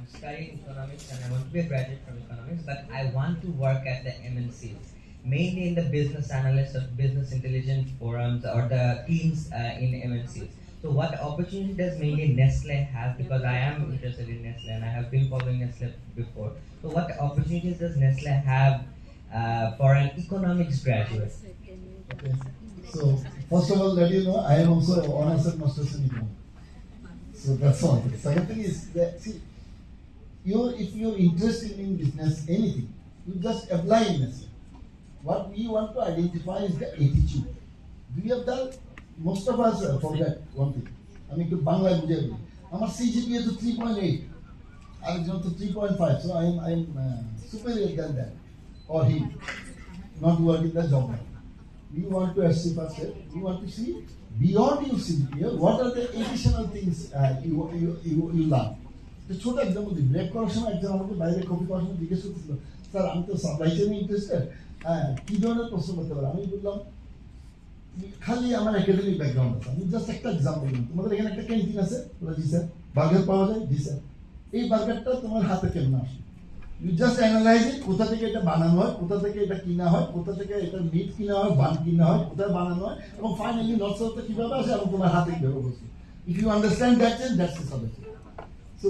I'm studying economics and I want to be a graduate from economics, but I want to work at the MNCs, mainly in the business analyst or business intelligence forums or the teams in MNCs. So what opportunity does mainly Nestle have? Because I am interested in Nestle and I have been following Nestle before. So what opportunities does Nestle have for an economics graduate? Okay. So first of all, let you know, I am also honors and masters in economics. So that's one. The second thing is that see, if you're interested in business, anything, you just apply in Nestle. What we want to identify is the attitude. We have done, most of us forget one thing. I mean, Bangla Bujay. Our CGPA to 3.8. I was to 3.5. So I'm superior than that. Or he. Not working the job market. We want to achieve first step. We want to see beyond your CGPA, what are the additional things you learn. The ছোট example দিই, break করার সময় একজন আমাকে বাইরে copy করার সময় জিজ্ঞেস করতেছিল, স্যার আমি তো সাপ্লাই চেইনে ইন্টারেস্টেড, কি ধরনের প্রশ্ন করতে পারে? আমি বললাম খালি আমার একাডেমিক ব্যাকগ্রাউন্ড আছে, আমি জাস্ট একটা এক্সাম্পল দিলাম, তোমাদের এখানে একটা ক্যান্টিন আছে, বলে জি স্যার। বার্গার পাওয়া যায়, জি স্যার। এই বার্গারটা তোমার হাতে কেমন আসে? ইউ জাস্ট অ্যানালাইজ ইট, কোথা থেকে এটা বানানো হয়, কোথা থেকে এটা কিনা হয়, কোথা থেকে এটা মিট কিনা হয়, বান কিনা হয়, কোথায় বানানো হয়, এবং ফাইনালি নটসটা কিভাবে আসে এবং তোমার হাতে কিভাবে বসে। If you understand that, that's the subject.